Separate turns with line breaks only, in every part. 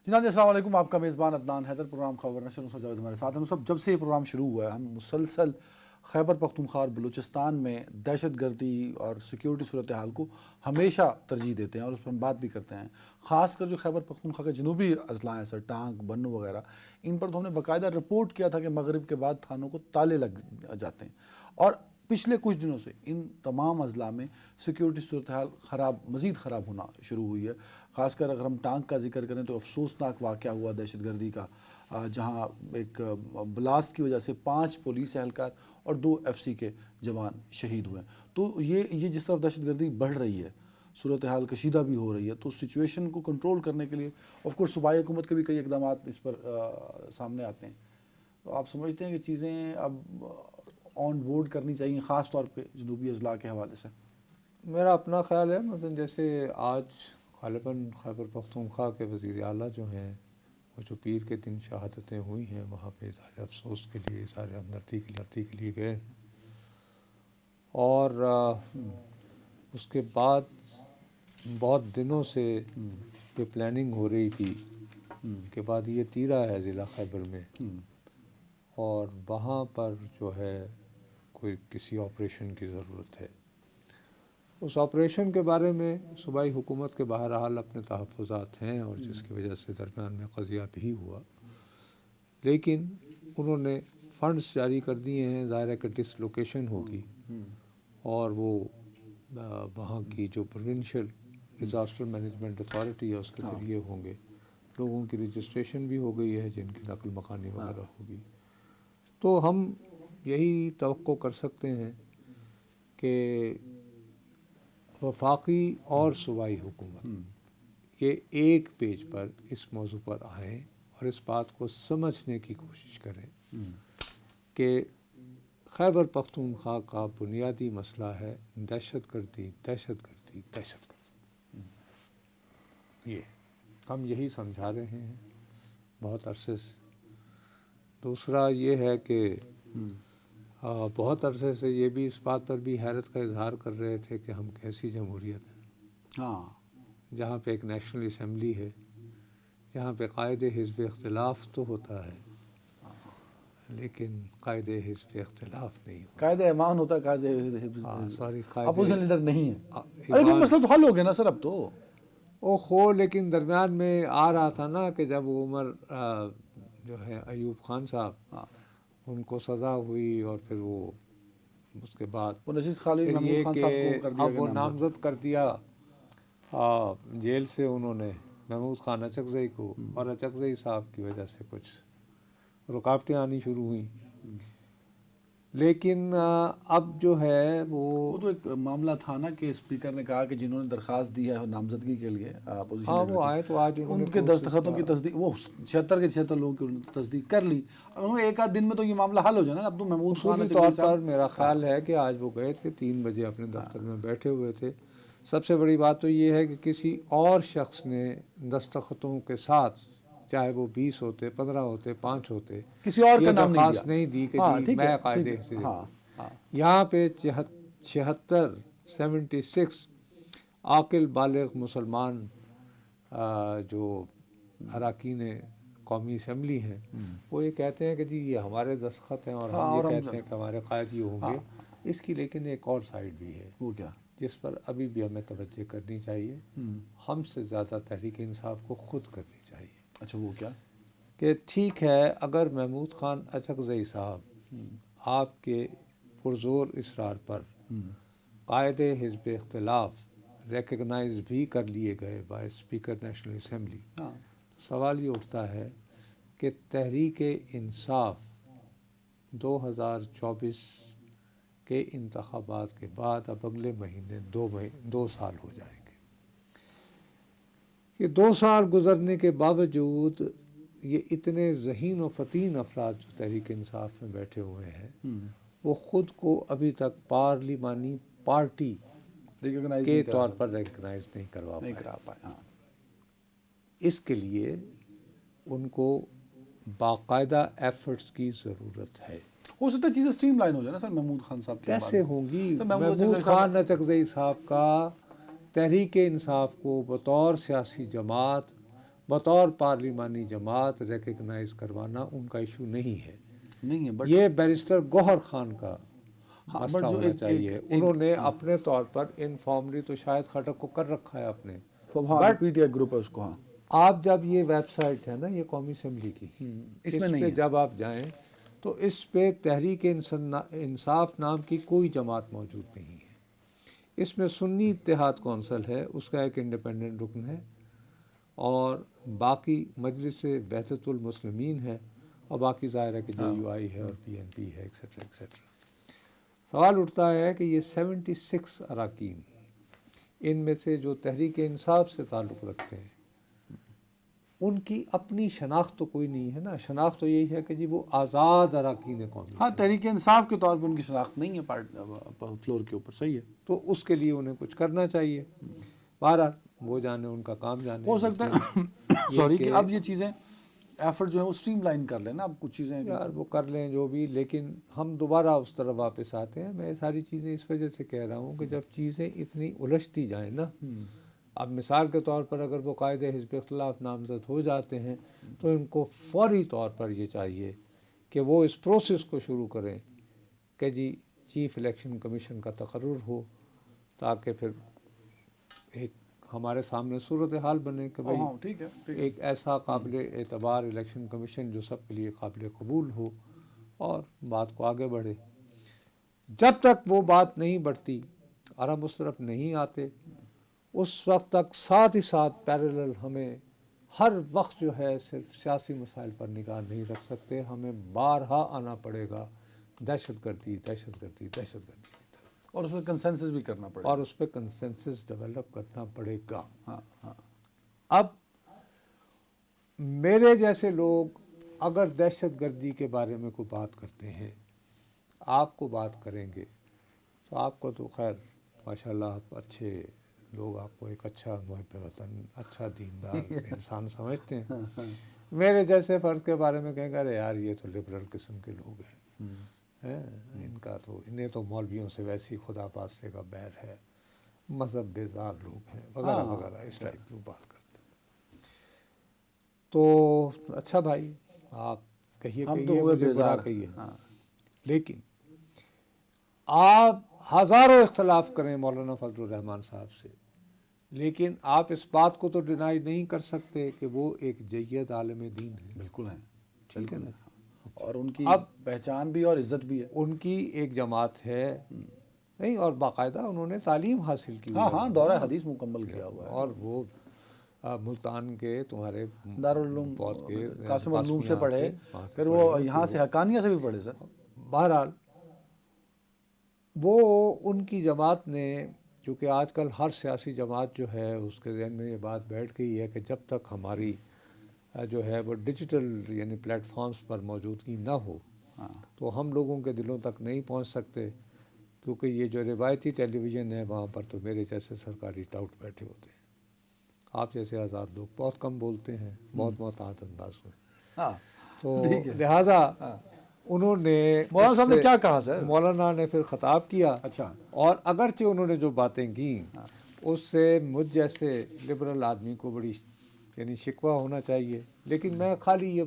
جناب السلام علیکم، آپ کا میزبان عدنان حیدر، پروگرام خبر نشر جاوید ہمارے ساتھ ہیں. جب سے یہ پروگرام شروع ہوا ہے ہم مسلسل خیبر پختونخوا اور بلوچستان میں دہشت گردی اور سیکیورٹی صورتحال کو ہمیشہ ترجیح دیتے ہیں اور اس پر ہم بات بھی کرتے ہیں. خاص کر جو خیبر پختونخوا کے جنوبی اضلاع ہیں سر، ٹانک، بنو وغیرہ، ان پر تو ہم نے باقاعدہ رپورٹ کیا تھا کہ مغرب کے بعد تھانوں کو تالے لگ جاتے ہیں، اور پچھلے کچھ دنوں سے ان تمام اضلاع میں سیکیورٹی صورتحال مزید خراب ہونا شروع ہوئی ہے. خاص کر اگر ہم ٹانک کا ذکر کریں تو افسوسناک واقعہ ہوا دہشت گردی کا، جہاں ایک بلاسٹ کی وجہ سے 5 پولیس اہلکار اور 2 FCC کے جوان شہید ہوئے. تو یہ جس طرح دہشت گردی بڑھ رہی ہے، صورتحال کشیدہ بھی ہو رہی ہے، تو سچویشن کو کنٹرول کرنے کے لیے آف کورس صوبائی حکومت کے بھی کئی اقدامات اس پر سامنے آتے ہیں. تو آپ سمجھتے ہیں کہ چیزیں اب آن بورڈ کرنی چاہیے، خاص طور پہ جنوبی اضلاع کے حوالے سے؟
میرا اپنا خیال ہے، مثلا جیسے آج غالباً خیبر پختونخوا کے وزیر اعلیٰ جو ہیں، وہ جو پیر کے دن شہادتیں ہوئی ہیں وہاں پہ اظہار افسوس کے لیے، اظہار ہمدردی کے لیے گئے، اور اس کے بعد بہت دنوں سے یہ پلاننگ ہو رہی تھی کہ بعد یہ تیرا ہے ضلع خیبر میں، اور وہاں پر جو ہے کوئی کسی آپریشن کی ضرورت ہے. اس آپریشن کے بارے میں صوبائی حکومت کے بہرحال اپنے تحفظات ہیں، اور جس کی وجہ سے درمیان میں قضیہ بھی ہوا، لیکن انہوں نے فنڈز جاری کر دیے ہیں. ظاہر ہے کہ ڈسلوکیشن ہوگی، اور وہ وہاں کی جو پروونشل ڈیزاسٹر مینجمنٹ اتھارٹی ہے اس کے ذریعے ہوں گے. لوگوں کی رجسٹریشن بھی ہو گئی ہے جن کی نقل مکانی وغیرہ ہوگی. تو ہم یہی توقع کر سکتے ہیں کہ وفاقی اور صوبائی حکومت یہ ایک پیج پر اس موضوع پر آئیں اور اس بات کو سمجھنے کی کوشش کریں کہ خیبر پختونخوا کا بنیادی مسئلہ ہے دہشت گردی، دہشت گردی، دہشت گردی. یہ ہم یہی سمجھا رہے ہیں بہت عرصے سے. دوسرا یہ ہے کہ بہت عرصے سے یہ بھی اس بات پر بھی حیرت کا اظہار کر رہے تھے کہ ہم کیسی جمہوریت ہیں جہاں پہ ایک نیشنل اسمبلی ہے، جہاں پہ قائد حزب اختلاف تو ہوتا ہے لیکن قائد حزب اختلاف نہیں ہوتا.
قائد ایمان ہوتا ہے، اپوزیشن لیڈر نہیں ہے. لیکن مسئلہ تو حل ہو گیا نا سر اب تو.
لیکن درمیان میں آ رہا تھا نا کہ جب عمر جو ہے ایوب خان صاحب، ان کو سزا ہوئی اور پھر وہ اس کے بعد پھر یہ کہ اب وہ نامزد کر دیا جیل سے انہوں نے محمود خان اچکزئی کو، اور اچکزئی صاحب کی وجہ سے کچھ رکاوٹیں آنی شروع ہوئیں. لیکن اب جو ہے وہ
تو ایک معاملہ تھا نا کہ اسپیکر نے کہا کہ جنہوں نے درخواست دی ہے نامزدگی کے لیے اپوزیشن
وہ آئے تو آج
ان کے دستخطوں کی تصدیق، وہ 76 کے 76 لوگوں کی انہوں نے تصدیق کر لی. ایک آدھ دن میں تو یہ معاملہ حل ہو جانا. اب تو محمود خان
اصولی طور پر میرا خیال ہے کہ آج وہ گئے تھے 3 بجے اپنے دفتر میں بیٹھے ہوئے تھے. سب سے بڑی بات تو یہ ہے کہ کسی اور شخص نے دستخطوں کے ساتھ، چاہے وہ 20 ہوتے، 15 ہوتے، 5 ہوتے،
کسی اور کا نام
درخواست نہیں دی کہ جی میں قائد حزب. یہاں پہ 76 عاقل بالغ مسلمان جو اراکین قومی اسمبلی ہیں، وہ یہ کہتے ہیں کہ جی یہ ہمارے دستخط ہیں، اور ہم یہ کہتے ہیں کہ ہمارے قائد یہ ہوں گے. اس کی لیکن ایک اور سائڈ بھی ہے،
وہ کیا،
جس پر ابھی بھی ہمیں توجہ کرنی چاہیے. ہم سے زیادہ تحریک انصاف کو خود کرنی چاہیے.
اچھا وہ کیا؟
کہ ٹھیک ہے، اگر محمود خان اچکزئی صاحب آپ کے پرزور اصرار پر قائد حزب اختلاف ریکگنائز بھی کر لیے گئے بائی اسپیکر نیشنل اسمبلی، سوال یہ اٹھتا ہے کہ تحریک انصاف 2024 کے انتخابات کے بعد اب اگلے مہینے 2 سال ہو جائیں گے. یہ 2 سال گزرنے کے باوجود یہ اتنے ذہین و فطین افراد جو تحریک انصاف میں بیٹھے ہوئے ہیں، وہ خود کو ابھی تک پارلیمانی پارٹی کے طور پر ریکگنائز نہیں کروا پائے. اس کے لیے ان کو باقاعدہ ایفرٹس کی ضرورت ہے.
ہو سکتا ہے چیزیں سٹریم لائن ہو جائے نا سر. محمود خان صاحب
کیسے ہوں گی؟ محمود خان اچکزئی صاحب کا تحریک انصاف کو بطور سیاسی جماعت بطور پارلیمانی جماعت ریکگنائز کروانا ان کا ایشو نہیں ہے.
نہیں ہے، بٹ
یہ بیرسٹر گوہر خان کا
ہاں،
مسئلہ
بٹ جو
ہونا چاہیے. انہوں نے اپنے طور پر انفارملی تو شاید خٹک کو کر رکھا ہے اپنے.
پی ٹی آئی گروپ ہے اس کو. ہاں،
آپ جب یہ ویب سائٹ ہے نا یہ قومی اسمبلی کی،
اس
اس
میں نہیں
پہ
ہے.
جب آپ جائیں تو اس پہ تحریک انصاف نام کی کوئی جماعت موجود نہیں ہے. اس میں سنی اتحاد کونسل ہے، اس کا ایک انڈیپینڈنٹ رکن ہے، اور باقی مجلس وحدت المسلمین ہے، اور باقی ظاہر ہے کہ جے یو آئی ہے اور پی این پی ہے ایکسیٹرا ایکسیٹرا. سوال اٹھتا ہے کہ یہ 76 اراکین، ان میں سے جو تحریک انصاف سے تعلق رکھتے ہیں ان کی اپنی شناخت تو کوئی نہیں ہے نا. شناخت تو یہی ہے کہ جی وہ آزاد اراکین قومی.
ہاں، تحریک انصاف کے طور پہ ان کی شناخت نہیں ہے فلور کے اوپر. صحیح ہے.
تو اس کے لیے انہیں کچھ کرنا چاہیے. بہرحال وہ جانے، ان کا کام جانے.
ہو سکتا ہے سوری کہ اب یہ چیزیں ایفرٹ جو ہے وہ اسٹریم لائن کر لیں نا اب کچھ چیزیں.
یار وہ کر لیں جو بھی، لیکن ہم دوبارہ اس طرف واپس آتے ہیں. میں ساری چیزیں اس وجہ سے کہہ رہا ہوں کہ جب چیزیں اتنی الجھتی جائیں نا، اب مثال کے طور پر اگر وہ قائد حزب اختلاف نامزد ہو جاتے ہیں تو ان کو فوری طور پر یہ چاہیے کہ وہ اس پروسیس کو شروع کریں کہ جی چیف الیکشن کمیشن کا تقرر ہو، تاکہ پھر ایک ہمارے سامنے صورتحال بنے کہ بھئی
ٹھیک ہے.
ایک ایسا قابل اعتبار الیکشن کمیشن جو سب کے لیے قابل قبول ہو اور بات کو آگے بڑھے. جب تک وہ بات نہیں بڑھتی اور ہم اس طرف نہیں آتے، اس وقت تک ساتھ ہی ساتھ پیرالل ہمیں ہر وقت جو ہے صرف سیاسی مسائل پر نگاہ نہیں رکھ سکتے. ہمیں بارہا آنا پڑے گا دہشت گردی دہشت گردی دہشت گردی کی طرف،
اور اس پہ کنسنسس بھی کرنا پڑے گا.
اور اس پہ کنسنسس ڈیولپ کرنا پڑے گا.
ہاں.
اب میرے جیسے لوگ اگر دہشت گردی کے بارے میں کوئی بات کرتے ہیں، آپ کو بات کریں گے تو آپ کو تو خیر ماشاءاللہ آپ اچھے لوگ، آپ کو ایک اچھا محب وطن، اچھا دیندار انسان سمجھتے ہیں. میرے جیسے فرد کے بارے میں کہیں گے ارے یار یہ تو لبرل قسم کے لوگ ہیں، ان کا تو انہیں تو مولویوں سے ویسی خدا پاسے کا بیر ہے، مذہب بیزار لوگ ہیں وغیرہ وغیرہ، اس ٹائپ کی بات کرتے ہیں. تو اچھا بھائی آپ کہیے مجھے برا کہیے، لیکن آپ ہزاروں اختلاف کریں مولانا فضل الرحمان صاحب سے، لیکن آپ اس بات کو تو ڈینائی نہیں کر سکتے کہ وہ ایک جید عالم دین ہے.
بالکل ہیں.
ٹھیک ہے نا.
اور ان کی
اب
پہچان بھی اور عزت بھی ہے.
ان کی ایک جماعت ہے نہیں، اور باقاعدہ انہوں نے تعلیم حاصل کی.
ہاں دورہ حدیث مکمل کیا ہوا ہے.
اور وہ ملتان کے تمہارے
دارالعلوم
بہت کے
قاسم العلوم سے پڑھے، پھر وہ یہاں سے حقانیہ سے بھی پڑھے. سر
بہرحال وہ ان کی جماعت نے، کیونکہ آج کل ہر سیاسی جماعت جو ہے اس کے ذہن میں یہ بات بیٹھ گئی ہے کہ جب تک ہماری جو ہے وہ ڈیجیٹل یعنی پلیٹ فارمز پر موجودگی نہ ہو تو ہم لوگوں کے دلوں تک نہیں پہنچ سکتے، کیونکہ یہ جو روایتی ٹیلی ویژن ہے وہاں پر تو میرے جیسے سرکاری ٹاؤٹ بیٹھے ہوتے ہیں. آپ جیسے آزاد لوگ بہت کم بولتے ہیں، بہت محتاط انداز میں. تو لہٰذا انہوں نے
مولانا صاحب نے کیا کہا سر؟
مولانا نے پھر خطاب کیا.
اچھا.
اور اگرچہ انہوں نے جو باتیں کی اس سے مجھ جیسے لبرل آدمی کو بڑی یعنی شکوہ ہونا چاہیے، لیکن میں خالی یہ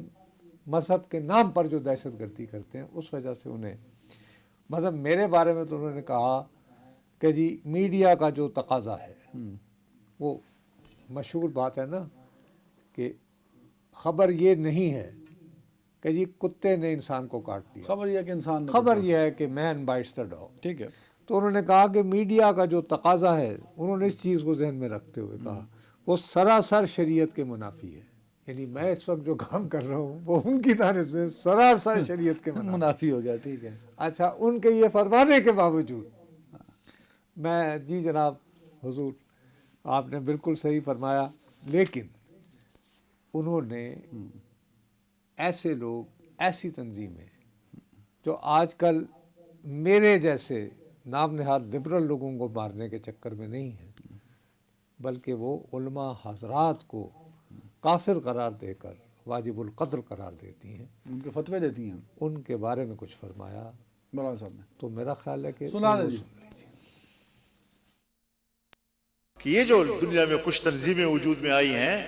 مذہب کے نام پر جو دہشت گردی کرتے ہیں اس وجہ سے انہیں مذہب، میرے بارے میں تو انہوں نے کہا کہ جی میڈیا کا جو تقاضا ہے، وہ مشہور بات ہے نا کہ خبر یہ نہیں ہے کہ جی کتے نے انسان کو کاٹ دیا،
خبر یہ ہے کہ انسان،
خبر یہ ہے کہ مین بائٹس دا ڈاگ.
ٹھیک ہے.
تو انہوں نے کہا کہ میڈیا کا جو تقاضا ہے، انہوں نے اس چیز کو ذہن میں رکھتے ہوئے کہا وہ سراسر شریعت کے منافی ہے. یعنی میں اس وقت جو کام کر رہا ہوں وہ ان کی دانش میں سراسر شریعت کے
منافی ہو گیا. ٹھیک ہے.
اچھا، ان کے یہ فرمانے کے باوجود میں جی جناب حضور آپ نے بالکل صحیح فرمایا، لیکن انہوں نے ایسے لوگ، ایسی تنظیمیں جو آج کل میرے جیسے نام نہاد لبرل لوگوں کو مارنے کے چکر میں نہیں ہیں، بلکہ وہ علماء حضرات کو کافر قرار دے کر واجب القتل قرار دیتی ہیں،
ان کے فتوے دیتی ہیں،
ان کے بارے میں کچھ فرمایا
مولانا صاحب نے.
تو میرا خیال ہے کہ
سنا دیں جی.
کہ یہ جو دنیا میں کچھ تنظیمیں وجود میں آئی ہیں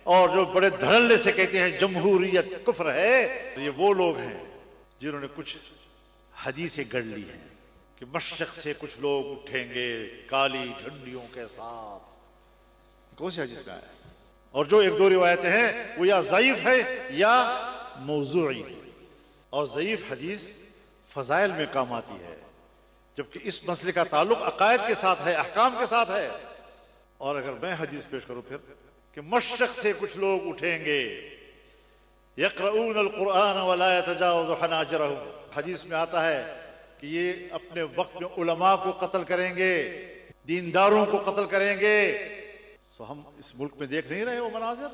اور جو بڑے دھڑلے سے کہتے ہیں جمہوریت کفر ہے، یہ وہ لوگ ہیں جنہوں نے کچھ حدیثیں گڑھ لی ہیں کہ مشرق سے کچھ لوگ اٹھیں گے کالی جھنڈیوں کے ساتھ. کون سی حدیث کا ہے؟ اور جو ایک دو روایتیں ہیں وہ یا ضعیف ہے یا موضوعی ہے، اور ضعیف حدیث فضائل میں کام آتی ہے، جبکہ اس مسئلے کا تعلق عقائد کے ساتھ ہے، احکام کے ساتھ ہے. اور اگر میں حدیث پیش کروں پھر کہ مشرق سے کچھ لوگ اٹھیں گے یقرؤون القرآن ولا یتجاوز حناجرہم، حدیث میں آتا ہے کہ یہ اپنے وقت میں علماء کو قتل کریں گے، دینداروں کو قتل کریں گے. سو ہم اس ملک میں دیکھ نہیں رہے وہ مناظر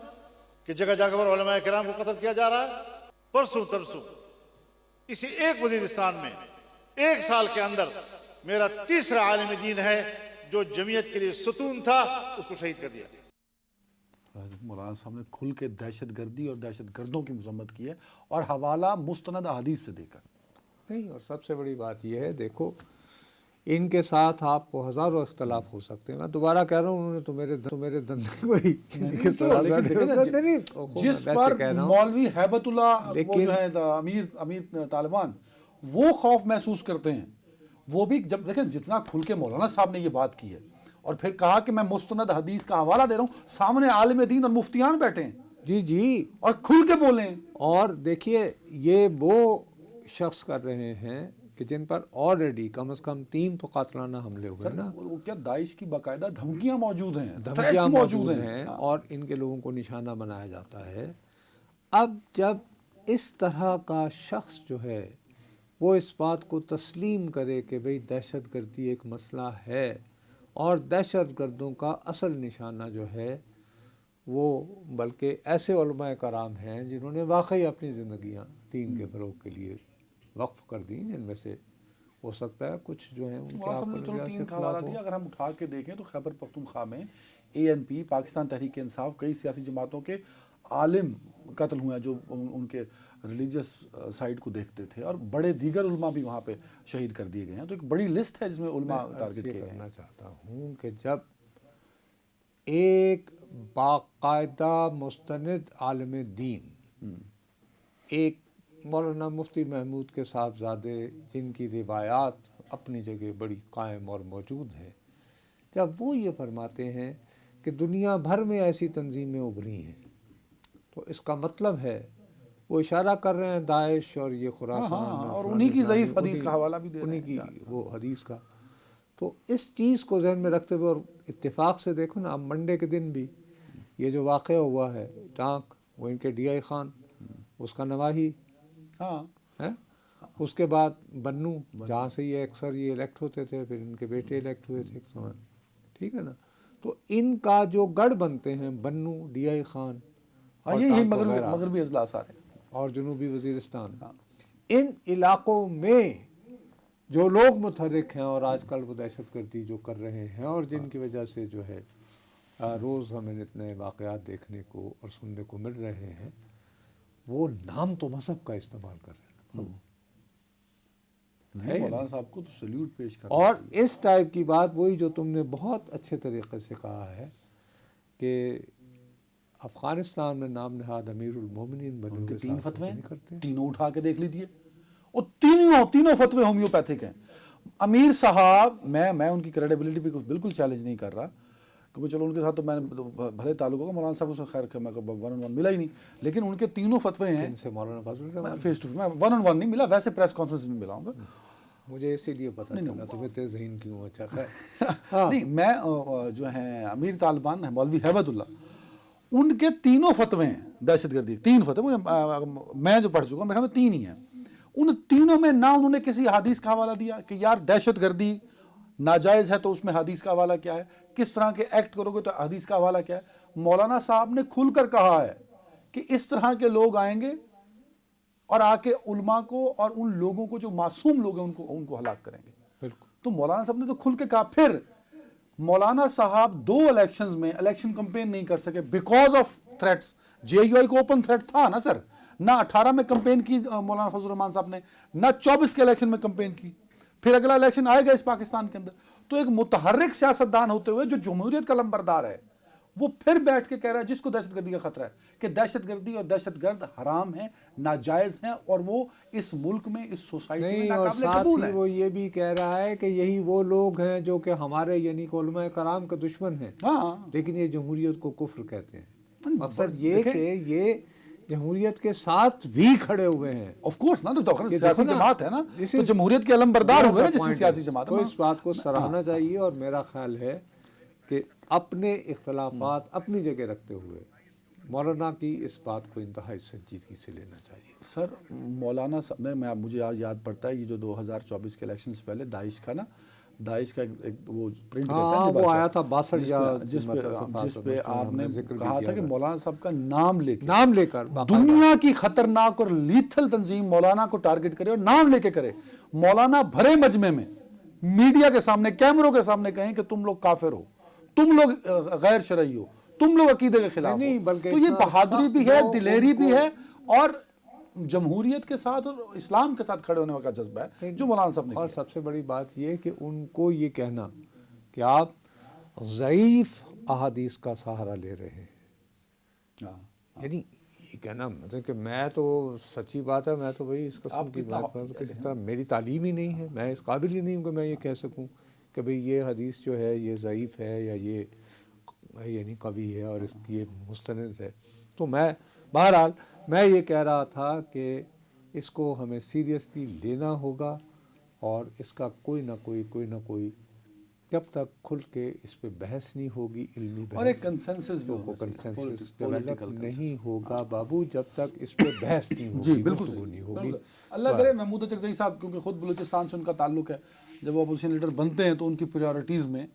کہ جگہ جگہ پر علماء کرام کو قتل کیا جا رہا ہے. پرسوں ترسوں اسی ایک وزیرستان میں ایک سال کے اندر میرا تیسرا عالم دین ہے جو جمعیت کے لیے ستون تھا، اس کو شہید کر دیا.
مولانا صاحب نے کھل کے دہشت گردی اور دہشت گردوں کی مذمت کی ہے، اور حوالہ مستند احادیث سے دے کر.
نہیں، اور سب سے بڑی بات یہ ہے، دیکھو ان کے ساتھ آپ کو ہزاروں اختلاف ہو سکتے ہیں. میں دوبارہ کہہ رہا ہوں، انہوں نے تو میرے دندے کو ہی
جس پر مولوی ہیبت اللہ وہ جو ہے امیر طالبان وہ خوف محسوس کرتے ہیں، وہ بھی جب دیکھیں جتنا کھل کے مولانا صاحب نے یہ بات کی ہے اور پھر کہا کہ میں مستند حدیث کا حوالہ دے رہا ہوں، سامنے عالم دین اور مفتیان بیٹھے ہیں
جی
اور کھل کے بولیں.
اور دیکھیے یہ وہ شخص کر رہے ہیں کہ جن پر آلریڈی کم از کم 3 تو قاتلانہ حملے ہوئے نا.
وہ کیا داعش کی باقاعدہ دھمکیاں موجود ہیں،
دھمکیاں موجود ہیں اور ان کے لوگوں کو نشانہ بنایا جاتا ہے. اب جب اس طرح کا شخص جو ہے وہ اس بات کو تسلیم کرے کہ بھئی دہشت گردی ایک مسئلہ ہے اور دہشت گردوں کا اصل نشانہ جو ہے وہ بلکہ ایسے علماء کرام ہیں جنہوں نے واقعی اپنی زندگیاں دین کے فروغ کے لیے وقف کر دیں، جن میں سے ہو سکتا ہے کچھ جو ہیں ان کے آپ کو
تین کا حوالہ دیا. اگر ہم اٹھا کے دیکھیں تو خیبر پختونخوا میں ANP پاکستان تحریک انصاف کئی سیاسی جماعتوں کے عالم قتل ہوئے ہیں جو ان کے ریلیجس سائٹ کو دیکھتے تھے، اور بڑے دیگر علماء بھی وہاں پہ شہید کر دیے گئے ہیں. تو ایک بڑی لسٹ ہے جس میں علماء ٹارگٹ کیے گئے ہیں.
کرنا چاہتا ہوں کہ جب ایک باقاعدہ مستند عالم دین، ایک مولانا مفتی محمود کے صاحبزادے جن کی روایات اپنی جگہ بڑی قائم اور موجود ہیں، جب وہ یہ فرماتے ہیں کہ دنیا بھر میں ایسی تنظیمیں ابھری ہیں، تو اس کا مطلب ہے وہ اشارہ کر رہے ہیں داعش اور یہ خراسان
اور انہی کی ضعیف حدیث کا حوالہ بھی دے رہے ہیں،
انہی کی وہ حدیث کا. تو اس چیز کو ذہن میں رکھتے ہوئے اور اتفاق سے دیکھو نا، اب منڈے کے دن بھی یہ جو واقعہ ہوا ہے ٹانک، وہ ان کے DI خان، اس کا نواحی، اس کے بعد بنو جہاں سے یہ اکثر یہ الیکٹ ہوتے تھے، پھر ان کے بیٹے الیکٹ ہوئے تھے ایک زمان، ٹھیک ہے نا. تو ان کا جو گڑھ بنتے ہیں بنو، DI خان
یہی مغربی اضلاع سارے
اور جنوبی وزیرستان، ان علاقوں میں جو لوگ متحرک ہیں اور آج کل وہ دہشت گردی جو کر رہے ہیں اور جن کی وجہ سے جو ہے روز ہمیں اتنے واقعات دیکھنے کو اور سننے کو مل رہے ہیں، وہ نام تو مذہب کا استعمال کر رہے ہیں.
مولانا صاحب کو تو سلیوٹ پیش کر.
اور اس ٹائپ کی بات وہی جو تم نے بہت اچھے طریقے سے کہا ہے کہ افغانستان میں نام نہاد امیر المومنین بنے ہوئے
3 فتوے ہیں، تینوں اٹھا کے دیکھ لیجیے، اور تینوں فتوے ہومیوپیتھک ہیں. امیر صاحب، میں ان کی کریڈیبلٹی پہ بالکل چیلنج نہیں کر رہا، کیونکہ چلو ان کے ساتھ تو میں نے بھلے تعلق ہوگا، مولانا صاحب سے خیر میں 1-on-1 ملا ہی نہیں، لیکن ان کے تینوں فتوے ہیں.
ان سے مولانا فضل الرحمان
فیس ٹو فیس میں 1-on-1 نہیں ملا، ویسے پریس کانفرنس میں ملا ہوں گا.
مجھے اسی لیے پتہ چلا تمہیں تیز ذہن کیوں. اچھا
نہیں، میں جو ہیں امیر طالبان مولوی ہیبت اللہ، ان کے تینوں فتوے ہیں دہشت گردی، 3 فتوے میں جو پڑھ چکا ہوں، میرے خیال میں 3 ہی ہیں. ان تینوں میں نہ انہوں نے کسی حدیث کا حوالہ دیا کہ یار دہشت گردی ناجائز ہے تو اس میں حدیث کا حوالہ کیا ہے، کس طرح کے ایکٹ کرو گے تو حدیث کا حوالہ کیا ہے. مولانا صاحب نے کھل کر کہا ہے کہ اس طرح کے لوگ آئیں گے اور آ کے علماء کو اور ان لوگوں کو جو معصوم لوگ ہیں ان کو ہلاک کریں گے.
بالکل.
تو مولانا صاحب نے تو کھل کے کہا. پھر مولانا صاحب 2 الیکشنز میں الیکشن کمپین نہیں کر سکے بیکاز آف تھریٹس. JUI کو اوپن تھریٹ تھا نا سر، نہ 18 میں کمپین کی مولانا فضل الرحمان صاحب نے، نہ 24 کے الیکشن میں کمپین کی. پھر اگلا الیکشن آئے گا اس پاکستان کے اندر. تو ایک متحرک سیاستدان ہوتے ہوئے جو جمہوریت کا لمبردار ہے، وہ پھر بیٹھ کے کہہ رہا ہے جس کو دہشت گردی کا خطرہ ہے کہ دہشت گردی اور دہشت گرد حرام ہیں, ناجائز ہیں, اور وہ اس ملک میں, اس سوسائٹی میں
نہیں, اور
ناقابل
ساتھ
قبول
ہی
ہیں.
وہ یہ بھی کہہ رہا ہے کہ یہی وہ لوگ ہیں جو کہ ہمارے یعنی کہ علماء کرام کے دشمن ہیں,
ہاں,
لیکن یہ جمہوریت کو کفر کہتے ہیں. مقصد یہ
دیکھیں,
کہ یہ جمہوریت کے ساتھ بھی کھڑے ہوئے ہیں.
آف کورس نا, تو
یہ
سیاسی
دیکھو نا,
جماعت ہے نا,
this
تو
is-
جمہوریت کے علم بردار ہوئے نا جس میں
point
سیاسی
ہے.
جماعت
تو
ہے.
اس بات کو سراہنا چاہیے, اور میرا خیال ہے کہ اپنے اختلافات اپنی جگہ رکھتے ہوئے مولانا کی اس بات کو انتہائی سنجیدگی سے لینا چاہیے.
سر مولانا صاحب نے, مجھے آج یاد پڑتا ہے یہ جو 2024 کے الیکشن سے پہلے داعش کا نا, داعش کا ایک وہ پرنٹ
ہاں, وہ آیا تھا 62 یا
جس پہ آپ نے کہا تھا کہ مولانا صاحب کا نام
لے کر
دنیا کی خطرناک اور لیتھل تنظیم مولانا کو ٹارگٹ کرے اور نام لے کے کرے. مولانا بھرے مجمع میں میڈیا کے سامنے, کیمروں کے سامنے کہیں کہ تم لوگ کافر ہو, تم لوگ غیر شرعی ہو, تم لوگ عقیدے کے خلاف
نہیں,
ہو.
بلکہ
تو یہ بہادری بھی ہے, دلیری بھی ہے, اور جمہوریت کے ساتھ اور اسلام کے ساتھ کھڑے ہونے کا جذبہ ہے جو مولانا صاحب نے
اور
کیا.
سب سے بڑی بات یہ کہ ان کو یہ کہنا کہ آپ ضعیف احادیث کا سہارا لے رہے ہیں,
ہاں,
یعنی یہ کہنا مطلب کہ میں تو سچی بات ہے, میں تو بھائی اس قسم کی بات کسی طرح میری تعلیم ہی نہیں ہے, میں اس قابل ہی نہیں ہوں کہ میں یہ کہہ سکوں کہ بھئی یہ حدیث جو ہے یہ ضعیف ہے یا یہ یعنی قوی ہے اور اس کی یہ مستند ہے. تو میں بہرحال میں یہ کہہ رہا تھا کہ اس کو ہمیں سیریسلی لینا ہوگا, اور اس کا کوئی نہ کوئی جب تک کھل کے اس پہ بحث نہیں ہوگی, علمی بحث,
اور ایک کنسنسس بھی ہوگا,
کنسنسس ڈیولپ نہیں ہوگا بابو جب تک اس پہ بحث نہیں ہوگی,
جی بالکل
گفتگو نہیں ہوگی.
اللہ کرے. محمود چکزئی صاحب کیونکہ خود بلوچستان سے ان کا تعلق ہے, جب وہ اپوزیشن لیڈر بنتے ہیں تو ان کی پریورٹیز میں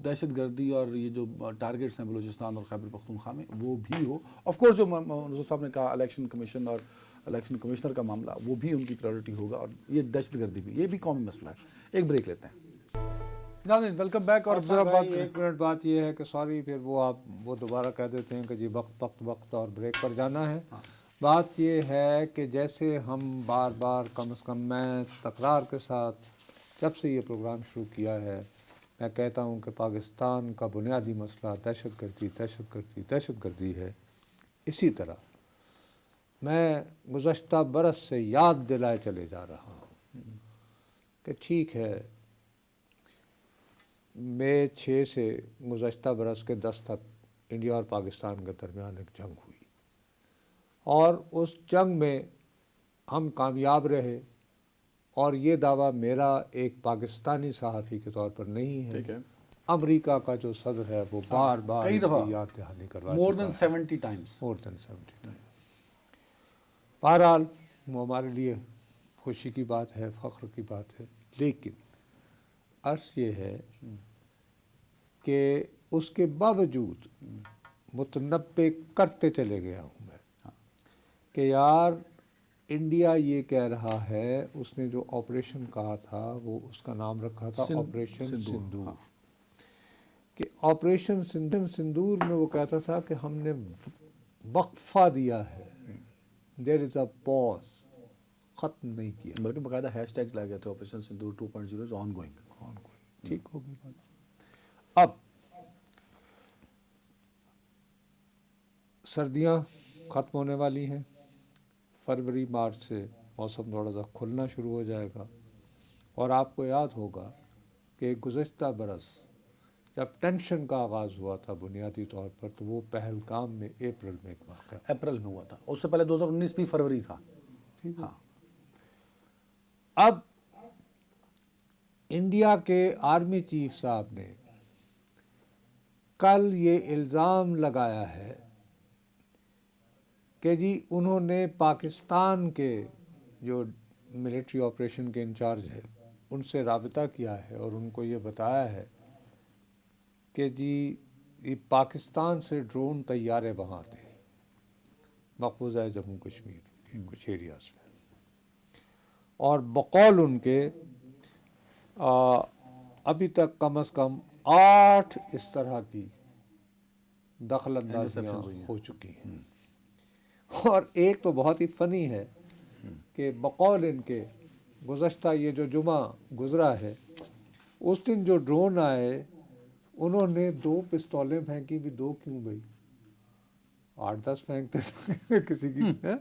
دہشت گردی اور یہ جو ٹارگٹس ہیں بلوچستان اور خیبر پختونخوا میں وہ بھی ہو. آف کورس جو نذیر صاحب نے کہا الیکشن کمیشن اور الیکشن کمشنر کا معاملہ, وہ بھی ان کی پریورٹی ہوگا, اور یہ دہشت گردی بھی, یہ بھی قومی مسئلہ ہے. ایک بریک لیتے ہیں. Welcome back. اور ذرا بات
ایک منٹ بات یہ ہے کہ سوری پھر وہ دوبارہ کہہ دیتے ہیں کہ جی وقت اور بریک پر جانا ہے. بات یہ ہے کہ جیسے ہم بار بار کم از کم میں تکرار کے ساتھ جب سے یہ پروگرام شروع کیا ہے میں کہتا ہوں کہ پاکستان کا بنیادی مسئلہ دہشت گردی ہے. اسی طرح میں گزشتہ برس سے یاد دلائے چلے جا رہا ہوں کہ ٹھیک ہے مئی 6 سے گزشتہ برس کے 10 تک انڈیا اور پاکستان کے درمیان ایک جنگ ہوئی, اور اس جنگ میں ہم کامیاب رہے, اور یہ دعویٰ میرا ایک پاکستانی صحافی کے طور پر نہیں ہے, امریکہ کا جو صدر ہے وہ بار بار اس کی یاد دہانی کروا
مور دین 70 ٹائمز.
بہرحال وہ ہمارے لیے خوشی کی بات ہے, فخر کی بات ہے, لیکن عرض یہ ہے کہ اس کے باوجود متنبع کرتے چلے گیا ہوں میں کہ یار انڈیا یہ کہہ رہا ہے, اس نے جو آپریشن کہا تھا وہ اس کا نام رکھا تھا آپریشن سندور, کہ آپریشن سندور میں وہ کہتا تھا کہ ہم نے وقفہ دیا ہے, دیر از اے پاز, ختم نہیں کیا,
بلکہ باقاعدہ ہیش ٹیگز لگے تھے operation sindoor 2.0 is on going.
ٹھیک ہوگی بات. اب سردیاں ختم ہونے والی ہیں, فروری مارچ سے موسم تھوڑا سا کھلنا شروع ہو جائے گا, اور آپ کو یاد ہوگا کہ گزشتہ برس جب ٹینشن کا آغاز ہوا تھا بنیادی طور پر تو وہ پہلگام میں اپریل میں ایک واقعہ,
اپریل میں ہوا تھا, اس سے پہلے 2019 بھی فروری تھا.
ہاں. اب انڈیا کے آرمی چیف صاحب نے کل یہ الزام لگایا ہے کہ جی انہوں نے پاکستان کے جو ملٹری آپریشن کے انچارج ہے ان سے رابطہ کیا ہے اور ان کو یہ بتایا ہے کہ جی یہ پاکستان سے ڈرون طیارے وہاں آتے ہیں مقبوضہ جموں کشمیر کے کچھ ایریاز میں, اور بقول ان کے ابھی تک کم از کم 8 اس طرح کی دخل اندازیاں ہو چکی ہیں. اور ایک تو بہت ہی فنی ہے کہ بقول ان کے گزشتہ یہ جو جمعہ گزرا ہے اس دن جو ڈرون آئے انہوں نے 2 پستولیں پھینکی بھی، 2 کیوں بھائی، 8-10 پھینکتے تھے کسی کی ہے،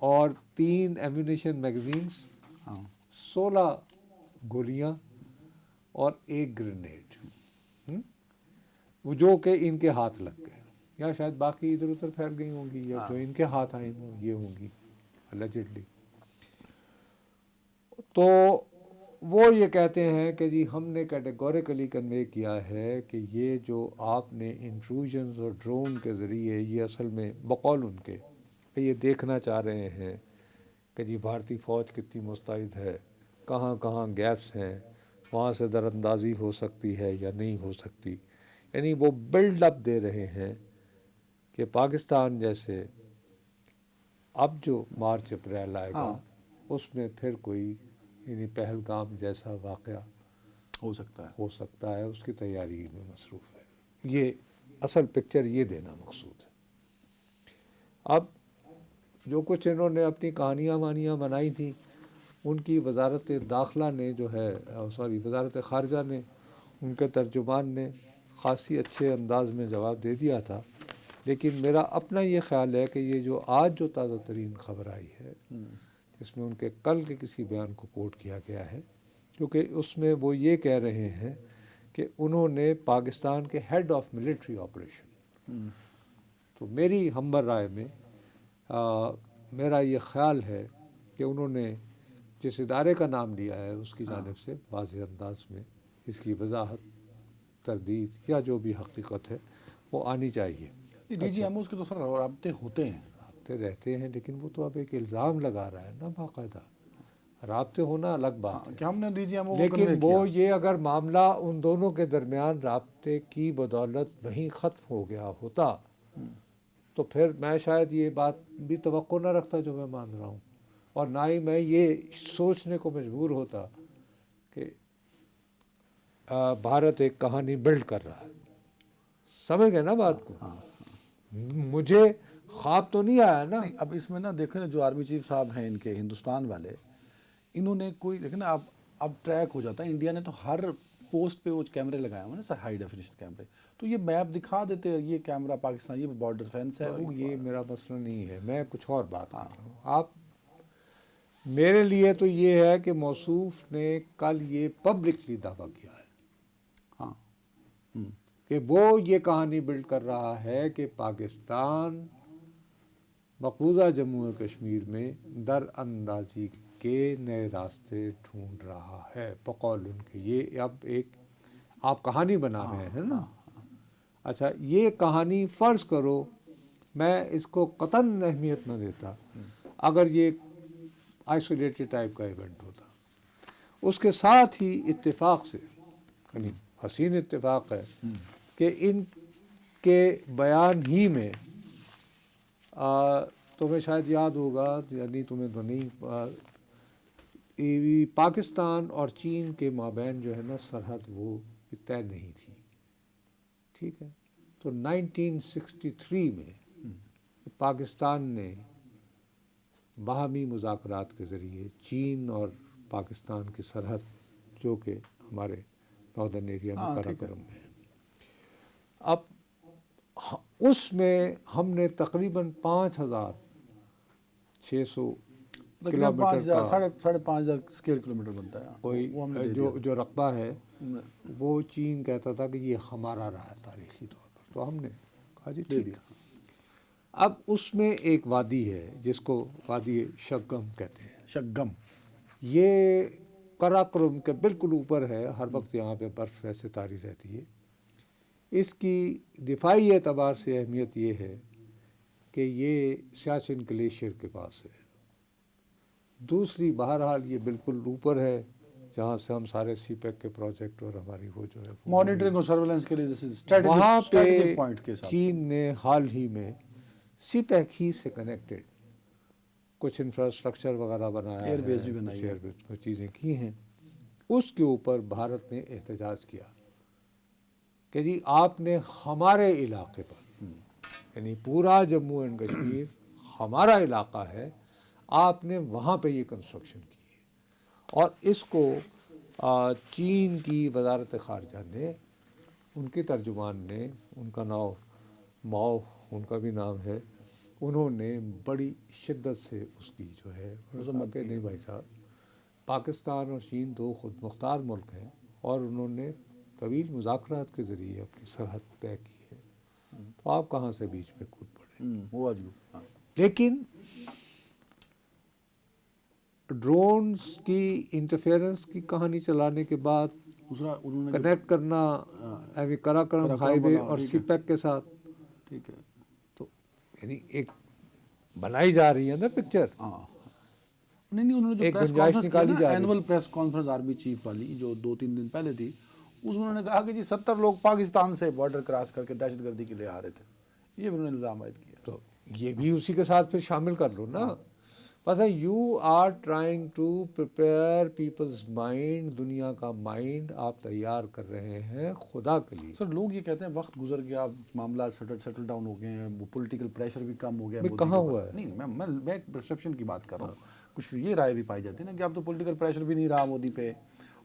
اور 3 ایمونیشن میگزینس، 16 گولیاں اور 1 گرینیڈ، وہ جو کہ ان کے ہاتھ لگ گئے، یا شاید باقی ادھر ادھر پھیل گئی ہوں گی، یا جو ان کے ہاتھ آئی ہوں یہ ہوں گی الجڈلی۔ تو وہ یہ کہتے ہیں کہ جی ہم نے کیٹیگوریکلی کنوے کیا ہے کہ یہ جو آپ نے انٹروژنز اور ڈرون کے ذریعے، یہ اصل میں بقول ان کے کہ یہ دیکھنا چاہ رہے ہیں کہ جی بھارتی فوج کتنی مستعد ہے، کہاں کہاں گیپس ہیں، وہاں سے در اندازی ہو سکتی ہے یا نہیں ہو سکتی، یعنی وہ بلڈ اپ دے رہے ہیں کہ پاکستان جیسے اب جو مارچ اپریل آئے گا اس میں پھر کوئی یعنی پہلگام جیسا واقعہ
ہو سکتا ہے،
اس کی تیاری میں مصروف ہے۔ یہ اصل پکچر یہ دینا مقصود ہے۔ اب جو کچھ انہوں نے اپنی کہانیاں وانیاں بنائی تھیں، ان کی وزارت داخلہ نے جو ہے وزارت خارجہ نے، ان کے ترجمان نے خاصی اچھے انداز میں جواب دے دیا تھا، لیکن میرا اپنا یہ خیال ہے کہ یہ جو آج جو تازہ ترین خبر آئی ہے، جس میں ان کے کل کے کسی بیان کو کوٹ کیا گیا ہے، کیونکہ اس میں وہ یہ کہہ رہے ہیں کہ انہوں نے پاکستان کے ہیڈ آف ملٹری آپریشن، تو میری ہمبر رائے میں میرا یہ خیال ہے کہ انہوں نے جس ادارے کا نام لیا ہے اس کی جانب سے واضح انداز میں اس کی وضاحت، تردید یا جو بھی حقیقت ہے وہ آنی چاہیے۔
ڈی جی ایم او کے تو سر رابطے ہوتے ہیں،
رابطے رہتے ہیں، لیکن وہ تو اب ایک الزام لگا رہا ہے نا، باقاعدہ رابطے ہونا الگ بات ہے،
کہ ہم نے ڈی جی ایم او کو
لیکن
کنوے
وہ
کیا۔
یہ اگر معاملہ ان دونوں کے درمیان رابطے کی بدولت وہیں ختم ہو گیا ہوتا تو پھر میں شاید یہ بات بھی توقع نہ رکھتا جو میں مان رہا ہوں، اور نہ ہی میں یہ سوچنے کو مجبور ہوتا کہ بھارت ایک کہانی بلڈ کر رہا ہے۔ سمجھ گئے نا بات کو؟ مجھے خواب تو نہیں آیا نا۔
اب اس میں نا دیکھیں نا، جو آرمی چیف صاحب ہیں ان کے ہندوستان والے، انہوں نے کوئی دیکھیں نا، اب ٹریک ہو جاتا ہے، انڈیا نے تو ہر پوسٹ پہ وہ کیمرے لگائے ہوئے نا سر، ہائی ڈیفینیشن کیمرے، تو یہ میپ دکھا دیتے ہیں، یہ کیمرہ پاکستان، یہ بارڈر فینس ہے۔
یہ میرا مسئلہ نہیں ہے، میں کچھ اور بات کر رہا ہوں۔ آپ میرے لیے تو یہ ہے کہ موصوف نے کل یہ پبلکلی دعویٰ کیا ہے کہ وہ یہ کہانی بلڈ کر رہا ہے کہ پاکستان مقبوضہ جموں و کشمیر میں در اندازی کے نئے راستے ڈھونڈ رہا ہے، بقول ان کے۔ یہ اب ایک آپ کہانی بنا رہے ہیں نا، اچھا یہ کہانی فرض کرو میں اس کو قطعاً اہمیت نہ دیتا، اگر یہ آئسولیٹڈ ٹائپ کا ایونٹ ہوتا، اس کے ساتھ ہی اتفاق سے، یعنی حسین اتفاق ہے کہ ان کے بیان ہی میں تمہیں شاید یاد ہوگا، یعنی تمہیں تو نہیں، پاکستان اور چین کے مابین جو ہے نا سرحد وہ طے نہیں تھی، ٹھیک ہے؟ تو 1963 میں پاکستان نے باہمی مذاکرات کے ذریعے چین اور پاکستان کی سرحد، جو کہ ہمارے ناردرن ایریا میں قراقرم میں ہے، اب اس میں ہم نے تقریباً 5,600 کلومیٹر کا
5,500 اسکوائر کلومیٹر بنتا ہے،
کوئی جو رقبہ ہے، وہ چین کہتا تھا کہ یہ ہمارا رہا ہے تاریخی طور پر، تو ہم نے کہا جی ٹھیک ہے۔ اب اس میں ایک وادی ہے جس کو وادی شگم کہتے ہیں،
شگم،
یہ قراقرم کے بالکل اوپر ہے، ہر وقت یہاں پہ برف ایسے طاری رہتی ہے۔ اس کی دفاعی اعتبار سے اہمیت یہ ہے کہ یہ سیاچن گلیشیئر کے پاس ہے۔ دوسری بہرحال یہ بالکل اوپر ہے جہاں سے ہم سارے سی پیک کے پروجیکٹ اور ہماری وہ جو ہے
مانیٹرنگ اور سرویلنس کے لیے
وہاں پہ
اسٹریٹجک پوائنٹ کے حساب سے
چین نے حال ہی میں سی پیک ہی سے کنیکٹڈ کچھ انفراسٹرکچر وغیرہ بنایا ہے،
ایئر بیس بھی بنائی ہے،
ایئر بیس کچھ چیزیں کی ہیں۔ اس کے اوپر بھارت نے احتجاج کیا کہ جی آپ نے ہمارے علاقے پر، یعنی پورا جموں اینڈ کشمیر ہمارا علاقہ ہے، آپ نے وہاں پہ یہ کنسٹرکشن کی ہے، اور اس کو چین کی وزارت خارجہ نے ان کے ترجمان نے، ان کا نام ماؤ ان کا بھی نام ہے، انہوں نے بڑی شدت سے اس کی جو ہے کہ نہیں بھائی صاحب، پاکستان اور چین دو خود مختار ملک ہیں اور انہوں نے طویل مذاکرات کے ذریعے اپنی سرحد طے کی ہے، تو آپ کہاں سے بیچ میں کود پڑے.
ہوا جو
لیکن ڈرونز کی انٹرفیئرنس کی کہانی چلانے کے بعد
دوسرا انہوں نے
کنیکٹ کرنا کراکرم ہائی وے اور سی پیک کے ساتھ،
ٹھیک ہے،
تو یعنی ایک بنائی جا رہی ہے نا پکچر.
ہاں نہیں انہوں نے جو
ایک
پریس
گنجائش
کانفرنس
نکالی
کی
جا
نا،
رہی
annual press conference army chief والی جو 2-3 دن پہلے تھی، اس میں انہوں نے کہا کہ جی 70 لوگ پاکستان سے بارڈر کراس کر کے دہشت گردی کے لیے آ رہے تھے. یہ بھی انہوں نے الزام عائد کیا.
تو یہ بھی اسی کے ساتھ پھر شامل کر لو نا. پتہ ہے you are trying to prepare people's mind, دنیا کا مائنڈ آپ تیار کر رہے ہیں خدا کے لیے.
سر لوگ یہ کہتے ہیں وقت گزر گیا، معاملات سیٹل ڈاؤن ہو گئے ہیں، وہ پولیٹیکل پریشر بھی کم ہو گیا.
کہاں ہوا ہے؟
نہیں میں ایک پرسیپشن کی بات کر رہا ہوں. کچھ یہ رائے بھی پائی جاتی ہے نا کہ اب تو پولیٹیکل پریشر بھی نہیں رہا مودی پہ،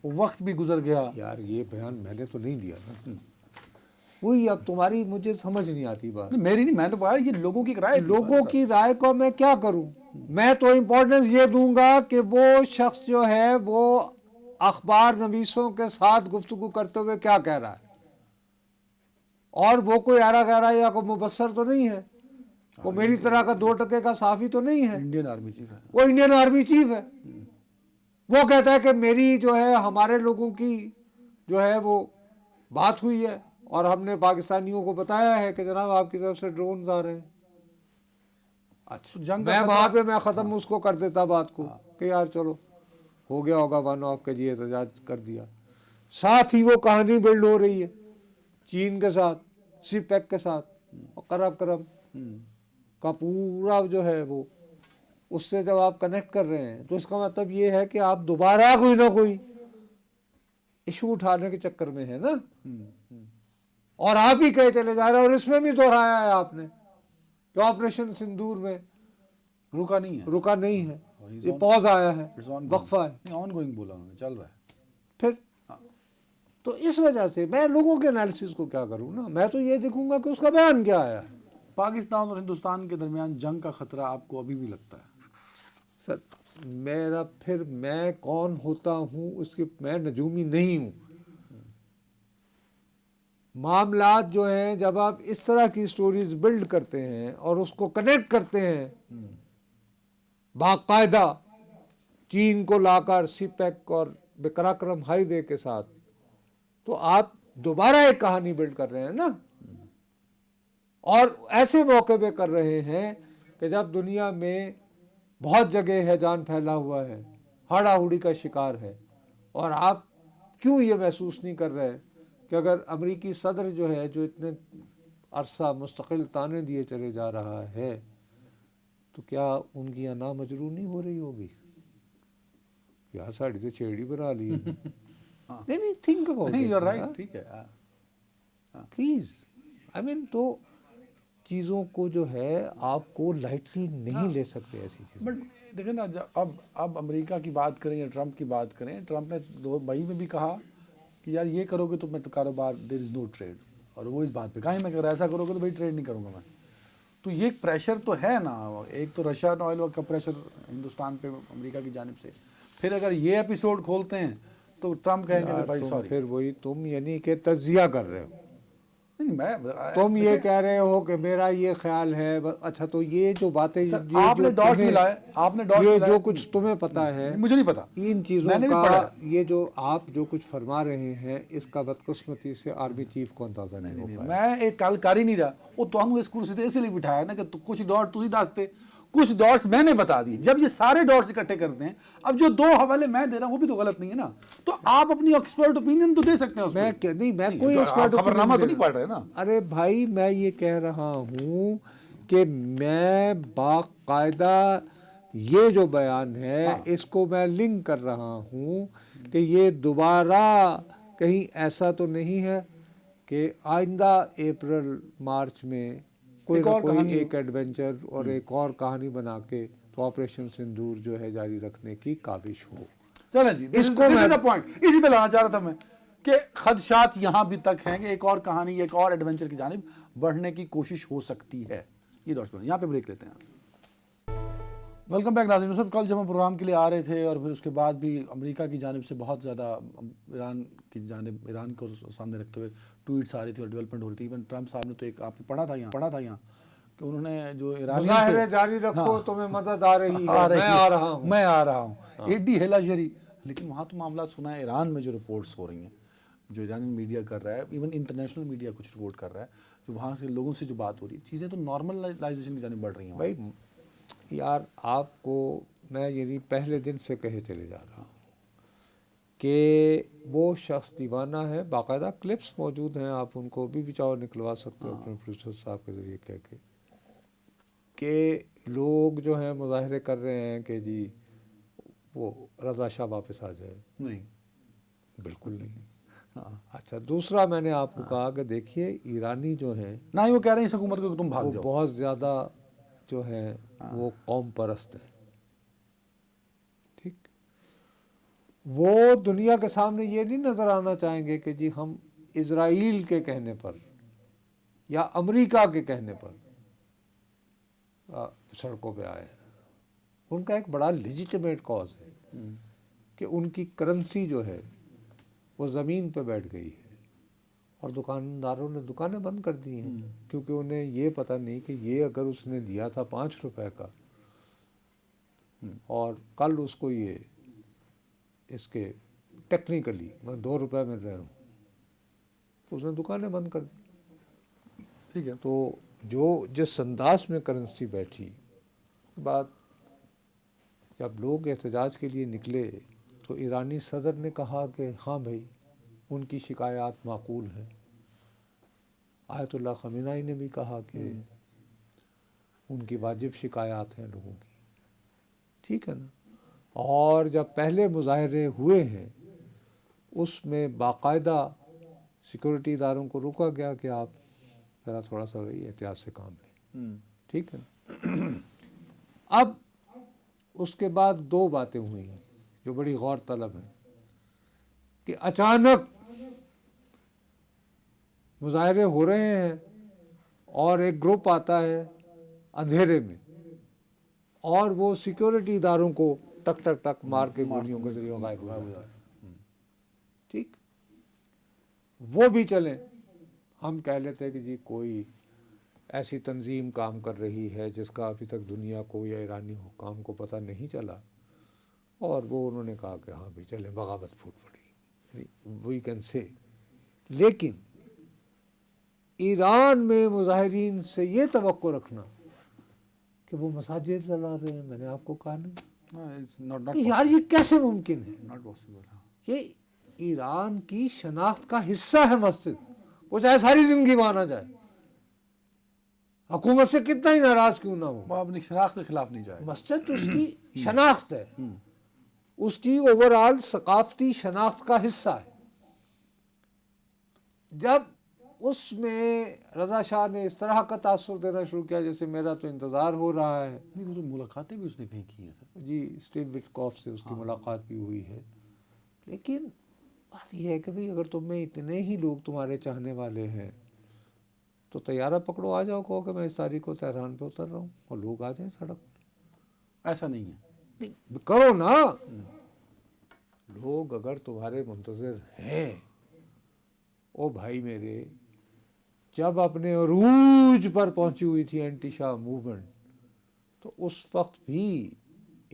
وہ وقت بھی گزر گیا.
یار یہ بیان میں نے تو نہیں دیا نا، وہی اب تمہاری مجھے سمجھ نہیں آتی بات.
میری نہیں، میں تو بات یہ لوگوں کی رائے.
لوگوں کی رائے کو میں کیا کروں؟ میں تو امپورٹنس یہ دوں گا کہ وہ شخص جو ہے وہ اخبار نویسوں کے ساتھ گفتگو کرتے ہوئے کیا کہہ رہا ہے، اور وہ کوئی آرا گہرا یا کوئی مبصر تو نہیں ہے، وہ میری طرح کا 2 ٹکے کا صحافی تو نہیں ہے،
انڈین آرمی چیف ہے،
وہ انڈین آرمی چیف ہے. وہ کہتا ہے کہ میری جو ہے ہمارے لوگوں کی جو ہے وہ بات ہوئی ہے اور ہم نے پاکستانیوں کو بتایا ہے کہ جناب آپ کی طرف سے ڈرونز آ رہے ہیں. اچھا
جنگ
میں وہاں پہ میں ختم اس کو کر دیتا بات کو کہ یار چلو ہو گیا ہوگا ون آف کے جی احتجاج کر دیا. ساتھ ہی وہ کہانی بلڈ ہو رہی ہے چین کے ساتھ، سی پیک کے ساتھ، اور کرم کا پورا جو ہے وہ اس سے جب آپ کنیکٹ کر رہے ہیں تو اس کا مطلب یہ ہے کہ آپ دوبارہ کوئی نہ کوئی ایشو اٹھانے کے چکر میں ہے نا، اور آپ ہی کہے چلے جا رہے ہیں. اور اس میں بھی دہرایا ہے آپ نے کہ آپریشن سندور میں
رکا نہیں ہے،
یہ پوز آیا ہے، وقفہ ہے،
آن گوئنگ بولا انہوں نے، چل رہا ہے.
پھر تو اس وجہ سے میں لوگوں کے انالیسس کو کیا کروں نا، میں تو یہ دیکھوں گا کہ اس کا بیان کیا آیا ہے.
پاکستان اور ہندوستان کے درمیان جنگ کا خطرہ آپ کو ابھی بھی لگتا ہے؟
سر میں کون ہوتا ہوں اس کے، میں نجومی نہیں ہوں. معاملات جو ہیں جب آپ اس طرح کی سٹوریز بلڈ کرتے ہیں اور اس کو کنیکٹ کرتے ہیں باقاعدہ چین کو لا کر سی پیک اور کراکرم ہائی وے کے ساتھ، تو آپ دوبارہ ایک کہانی بلڈ کر رہے ہیں نا. اور ایسے موقع پہ کر رہے ہیں کہ جب دنیا میں بہت جگہ ہے جان پھیلا ہوا ہے، ہاڑا ہوڑی کا شکار ہے، اور آپ کیوں یہ محسوس نہیں کر رہے کہ اگر امریکی صدر جو ہے جو اتنے عرصہ مستقل تانے دیے چلے جا رہا ہے تو کیا ان کی انا مجروح نہیں ہو رہی ہوگی؟ یار ساڑی تو چھیڑی بنا لی نہیں تھنک اباؤٹ
نہیں، یو آر رائٹ، ٹھیک ہے
پلیز. آئی مین تو چیزوں کو جو ہے آپ کو لائٹلی نہیں لے سکتے ایسی چیزیں.
بٹ دیکھیں نا، اب امریکہ کی بات کریں یا ٹرمپ کی بات کریں، ٹرمپ نے 2 مئی میں بھی کہا کہ یار یہ کرو گے تو میں کاروبار دیر از نو ٹریڈ، اور وہ اس بات پہ کہیں میں اگر ایسا کرو گے تو بھائی ٹریڈ نہیں کروں گا میں. تو یہ ایک پریشر تو ہے نا، ایک تو رشین آئل کا پریشر ہندوستان پہ امریکہ کی جانب سے، پھر اگر یہ ایپیسوڈ کھولتے ہیں تو ٹرمپ کہیں گے بھائی سوری.
پھر وہی تم یعنی کہ تجزیہ کر رہے ہو،
نہیں
تم یہ کہہ رہے ہو کہ میرا یہ خیال ہے. اچھا تو یہ جو باتیں
آپ نے ڈاٹس ملائے،
یہ جو کچھ تمہیں پتا ہے
مجھے نہیں پتا،
ان چیزوں کا، یہ جو آپ جو کچھ فرما رہے ہیں اس کا بدقسمتی سے آرمی چیف کو اندازہ نہیں ہو پایا.
میں ایک کل کر ہی نہیں رہا، وہ تو اس کرسی سے اس لیے بٹھایا نا کہ کچھ ڈاٹ تسی دستے، کچھ ڈاٹس میں نے بتا دی. جب یہ سارے ڈاٹس اکٹھے کرتے ہیں، اب جو 2 حوالے میں دے رہا ہوں وہ بھی تو غلط نہیں ہے نا، تو آپ اپنی ایکسپرٹ اوپینین تو دے سکتے ہیں اس
میں نہیں، میں کوئی ایکسپرٹ
خبرنامہ تو نہیں پڑھ رہے نا.
ارے بھائی میں یہ کہہ رہا ہوں کہ میں باقاعدہ یہ جو بیان ہے اس کو میں لنک کر رہا ہوں کہ یہ دوبارہ کہیں ایسا تو نہیں ہے کہ آئندہ اپریل مارچ میں کوئی نہ کوئی ایک ایڈونچر اور ایک اور کہانی بنا کے تو آپریشن سندور جو ہے جاری رکھنے کی کاوش ہو.
چلیں جی، اس کو میں پوائنٹ اسی پہ لانا چاہ رہا تھا میں کہ خدشات یہاں بھی تک ہیں کہ ایک اور کہانی، ایک اور ایڈونچر کی جانب بڑھنے کی کوشش ہو سکتی ہے. یہ دوستوں یہاں پہ بریک لیتے ہیں. ویلکم بیک ناظرین. صاحب کل جب ہم پروگرام کے لیے آ رہے تھے اور پھر اس کے بعد بھی امریکہ کی جانب سے بہت زیادہ ایران کی جانب، ایران کو سامنے رکھتے ہوئے ٹویٹس آ رہی تھی اور ڈیولپمنٹ ہو رہی تھی. ایون ٹرمپ صاحب نے تو ایک آپ نے پڑھا تھا یہاں کہ انہوں نے جو ایرانی
مظاہرے جاری رکھو، تمہیں مدد آ رہی ہے، میں آ رہا ہوں.
ایڈی ہیلا شری. لیکن وہاں تو معاملات سنا ہے ایران میں جو رپورٹس ہو رہی ہیں، جو ایرانی میڈیا کر رہا ہے، ایون انٹرنیشنل میڈیا کچھ رپورٹ کر رہا ہے، جو وہاں سے لوگوں سے جو بات ہو رہی ہے، چیزیں تو نارملائزیشن کی جانب بڑھ رہی ہیں.
بھائی یار آپ کو میں یعنی پہلے دن سے کہے چلے جا رہا ہوں کہ وہ شخص دیوانہ ہے. باقاعدہ کلپس موجود ہیں، آپ ان کو بھی چاہو نکلوا سکتے ہو اپنے پروڈیوسر صاحب کے ذریعے کہہ کے کہ لوگ جو ہیں مظاہرے کر رہے ہیں کہ جی وہ رضا شاہ واپس آ جائے.
نہیں،
بالکل نہیں. اچھا دوسرا میں نے آپ کو کہا کہ دیکھیے ایرانی جو ہیں
نہ ہی وہ کہہ رہے ہیں اس حکومت کو کہ تم بھاگ
وہ
جاؤ.
بہت زیادہ جو ہیں وہ قوم پرست ہیں. ٹھیک، وہ دنیا کے سامنے یہ نہیں نظر آنا چاہیں گے کہ جی ہم اسرائیل کے کہنے پر یا امریکہ کے کہنے پر سڑکوں پہ آئے ہیں. ان کا ایک بڑا لیجیٹیمیٹ کاز ہے کہ ان کی کرنسی جو ہے وہ زمین پہ بیٹھ گئی ہے اور دکانداروں نے دکانیں بند کر دی ہیں کیونکہ انہیں یہ پتہ نہیں کہ یہ اگر اس نے دیا تھا 5 روپے کا اور کل اس کو یہ اس کے ٹیکنیکلی 2 روپے مل رہے ہوں تو اس نے دکانیں بند کر دی.
ٹھیک ہے.
تو جو جس انداز میں کرنسی بیٹھی بات، جب لوگ احتجاج کے لیے نکلے تو ایرانی صدر نے کہا کہ ہاں بھائی ان کی شکایات معقول ہیں. آیت اللہ خامنہ نے بھی کہا کہ ان کی واجب شکایات ہیں لوگوں کی. ٹھیک ہے نا. اور جب پہلے مظاہرے ہوئے ہیں اس میں باقاعدہ سیکورٹی اداروں کو روکا گیا کہ آپ ذرا تھوڑا سا احتیاط سے کام لیں. ٹھیک ہے نا. اب اس کے بعد 2 باتیں ہوئی ہیں جو بڑی غور طلب ہیں کہ اچانک مظاہرے ہو رہے ہیں اور ایک گروپ آتا ہے اندھیرے میں اور وہ سیکورٹی اداروں کو ٹک ٹک ٹک مار کے گولیوں کے ذریعے غائب ہو جاتا ہے. ٹھیک، وہ بھی چلیں. ہم کہہ لیتے ہیں کہ جی کوئی ایسی تنظیم کام کر رہی ہے جس کا ابھی تک دنیا کو یا ایرانی حکام کو پتہ نہیں چلا اور وہ انہوں نے کہا کہ ہاں بھی چلیں، بغاوت پھوٹ پڑی. We can say. لیکن ایران میں مظاہرین سے یہ توقع رکھنا کہ وہ مساجد جلا رہے ہیں، میں نے آپ کو کہا نہیں کہ یار یہ کیسے ممکن ہے. یہ ایران کی شناخت کا حصہ ہے مسجد، وہ چاہے ساری زندگی وہاں نہ جائے، حکومت سے کتنا ہی ناراض کیوں نہ ہو،
وہ اپنی شناخت کے خلاف نہیں جائے.
مسجد اس کی شناخت ہے، اس کی اوور آل ثقافتی شناخت کا حصہ ہے. جب اس میں رضا شاہ نے اس طرح کا تاثر دینا شروع کیا جیسے میرا تو انتظار ہو رہا ہے.
ملاقاتیں بھی اس نے کہیں کی ہیں سر.
جی اسٹیو وٹکوف سے اس کی ملاقات بھی ہوئی ہے. لیکن بات یہ ہے کہ بھئی اگر تم میں اتنے ہی لوگ تمہارے چاہنے والے ہیں تو طیارہ پکڑو، آ جاؤ، کہو کہ میں اس تاریخ کو تہران پہ اتر رہا ہوں اور لوگ آ جائیں سڑک پہ.
ایسا نہیں ہے.
نہیں کرو نا. لوگ اگر تمہارے منتظر ہیں، او بھائی میرے، جب اپنے عروج پر پہنچی ہوئی تھی اینٹی شاہ موومنٹ تو اس وقت بھی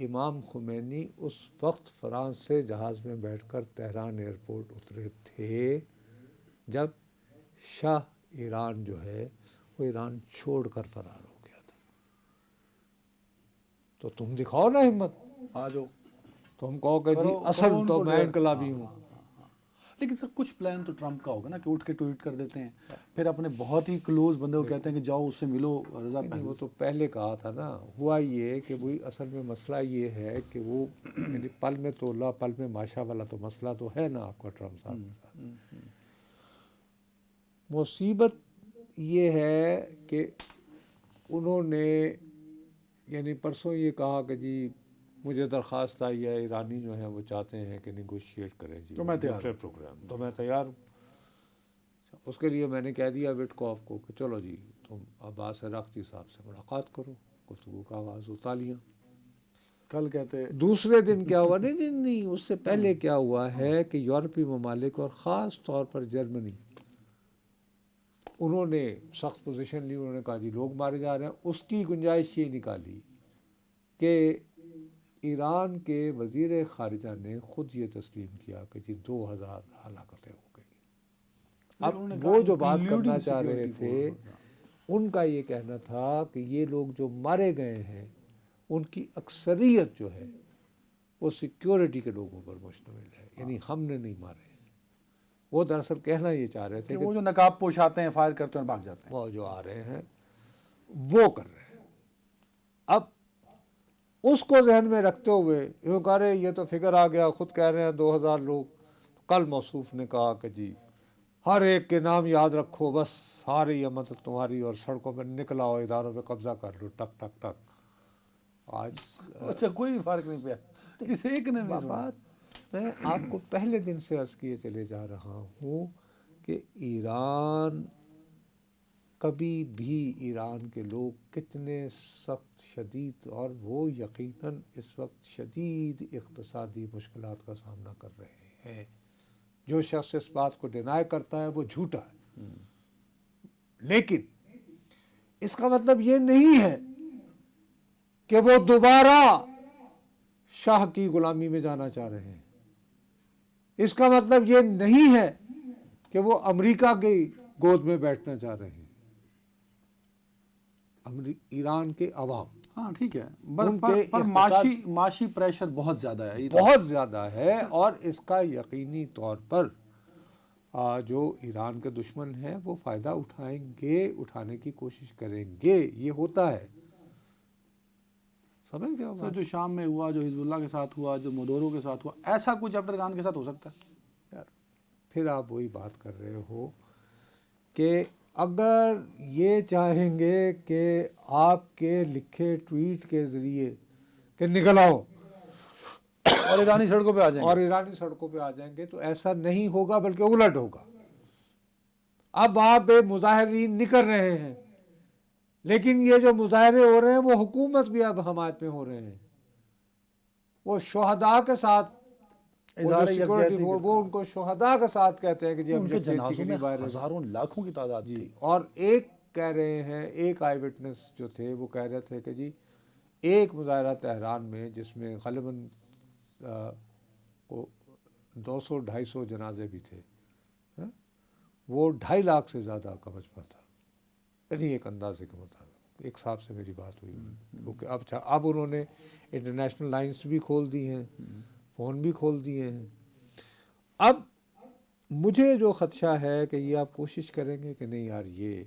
امام خمینی اس وقت فرانس سے جہاز میں بیٹھ کر تہران ایئرپورٹ اترے تھے جب شاہ ایران جو ہے وہ ایران چھوڑ کر فرار ہو گیا تھا. تو تم دکھاؤ نا ہمت،
آ جاؤ.
تم کہو کہ جی اصل تو میں انقلابی ہوں.
لیکن سر کچھ پلان تو ٹرمپ کا ہوگا نا کہ اٹھ کے ٹویٹ کر دیتے ہیں، پھر اپنے بہت ہی کلوز بندے کو کہتے ہیں کہ جاؤ اس سے ملو رضا
نہیں،
پہلو.
وہ تو پہلے کہا تھا نا. ہوا یہ کہ وہی اصل میں مسئلہ یہ ہے کہ وہ یعنی پل میں تولا پل میں ماشا والا تو مسئلہ تو ہے نا آپ کا ٹرمپ صاحب کے ساتھ. مصیبت یہ ہے کہ انہوں نے یعنی پرسوں یہ کہا کہ جی مجھے درخواست آئی ہے ایرانی جو ہیں وہ چاہتے ہیں کہ نیگوشیٹ کریں جی
تو میں تیار
نیوکلیئر پروگرام، تو میں تیار ہوں۔ اس کے لیے میں نے کہہ دیا وٹکوف کو کہ چلو جی تم عباس عراقچی صاحب سے ملاقات کرو، گفتگو کا آغاز ہو، تالیاں۔
کل کہتے
دوسرے دن کیا ہوا، نہیں اس سے پہلے کیا ہوا ہے کہ یورپی ممالک اور خاص طور پر جرمنی، انہوں نے سخت پوزیشن لی، انہوں نے کہا جی لوگ مارے جا رہے ہیں۔ اس کی گنجائش یہ نکالی کہ ایران کے وزیر خارجہ نے خود یہ تسلیم کیا کہ جی 2000 ہلاکتیں ہو گئی۔ اب وہ جو بات کرنا چاہ رہے تھے ان کا یہ کہنا تھا کہ یہ لوگ جو مارے گئے ہیں ان کی اکثریت جو ہے وہ سیکیورٹی کے لوگوں پر مشتمل ہے، یعنی ہم نے نہیں مارے ہیں۔ وہ دراصل کہنا یہ چاہ رہے تھے
کہ وہ جو نقاب پوش آتے ہیں فائر کرتے ہیں اور بھاگ جاتے ہیں،
وہ جو آ رہے ہیں وہ کر رہے ہیں۔ اب اس کو ذہن میں رکھتے ہوئے یوں کہہ رہے یہ تو فگر آ گیا، خود کہہ رہے ہیں 2000 لوگ۔ کل موصوف نے کہا کہ جی ہر ایک کے نام یاد رکھو، بس ساری امت تمہاری، اور سڑکوں پہ نکل آؤ، اداروں پہ قبضہ کر لو، ٹک ٹک ٹک۔ آج
اچھا کوئی فرق نہیں پیا، کسی ایک نے نہیں سنا۔
بات میں آپ کو پہلے دن سے عرض کیے چلے جا رہا ہوں کہ ایران کبھی بھی، ایران کے لوگ کتنے سخت شدید، اور وہ یقیناً اس وقت شدید اقتصادی مشکلات کا سامنا کر رہے ہیں۔ جو شخص اس بات کو ڈینائی کرتا ہے وہ جھوٹا ہے، لیکن اس کا مطلب یہ نہیں ہے کہ وہ دوبارہ شاہ کی غلامی میں جانا چاہ رہے ہیں۔ اس کا مطلب یہ نہیں ہے کہ وہ امریکہ کی گود میں بیٹھنا چاہ رہے ہیں۔ ایران کے عوام،
ہاں ٹھیک ہے،
ان کے
پر معاشی پریشر بہت زیادہ ہے،
بہت زیادہ ہے، اور اس کا یقینی طور پر جو ایران کے دشمن ہیں وہ فائدہ اٹھائیں گے، اٹھانے کی کوشش کریں گے۔ یہ ہوتا ہے، سمجھ گئے
سر؟ جو شام میں ہوا، جو حزب اللہ کے ساتھ ہوا، جو مدوروں کے ساتھ ہوا، ایسا کچھ چیپٹر ایران کے ساتھ ہو سکتا ہے؟
یار پھر آپ وہی بات کر رہے ہو کہ اگر یہ چاہیں گے کہ آپ کے لکھے ٹویٹ کے ذریعے کہ نکل آؤ
اور ایرانی سڑکوں پہ آ جائیں گے،
اور ایرانی سڑکوں پہ آ جائیں گے، تو ایسا نہیں ہوگا، بلکہ الٹ ہوگا۔ اب وہاں پہ مظاہرین نکل رہے ہیں، لیکن یہ جو مظاہرے ہو رہے ہیں وہ حکومت بھی اب حمایت میں ہو رہے ہیں۔ وہ شہداء کے ساتھ، وہ ان کو شہداء کے ساتھ کہتے ہیں کہ جی ہم
ان کے جنازوں میں ہزاروں لاکھوں کی تعداد تھی۔
اور ایک کہہ رہے ہیں، ایک آئی وٹنس جو تھے وہ کہہ رہے تھے کہ جی ایک مظاہرہ تہران میں جس میں غالباً 200-250 جنازے بھی تھے، وہ 2.5 لاکھ سے زیادہ کا مجمع تھا، یعنی ایک اندازے کے مطابق۔ ایک صاحب سے میری بات ہوئی، کیونکہ اب انہوں نے انٹرنیشنل لائنز بھی کھول دی ہیں، فون بھی کھول دیے ہیں۔ اب مجھے جو خدشہ ہے کہ یہ آپ کوشش کریں گے کہ نہیں یار، یہ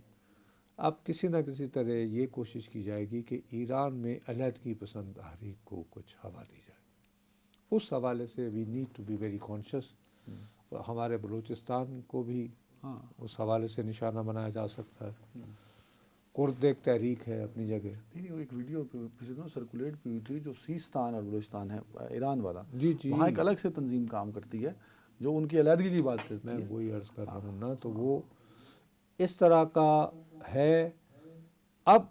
اب کسی نہ کسی طرح یہ کوشش کی جائے گی کہ ایران میں علیحدگی پسند تحریک کو کچھ ہوا دی جائے۔ اس حوالے سے we need to be very conscious. ہمارے بلوچستان کو بھی اس حوالے سے نشانہ بنایا جا سکتا ہے۔ کرد ایک تحریک ہے اپنی جگہ۔
نہیں، ایک ویڈیو پچھلے دنوں سرکولیٹ بھی ہوئی تھی، جو سیستان اور بلوچستان ہے ایران والا،
جی جی،
وہاں ایک الگ سے تنظیم کام کرتی ہے جو ان کی علیحدگی کی بات کرتی ہے۔
میں وہی عرض کر رہا ہوں نا، تو وہ اس طرح کا ہے۔ اب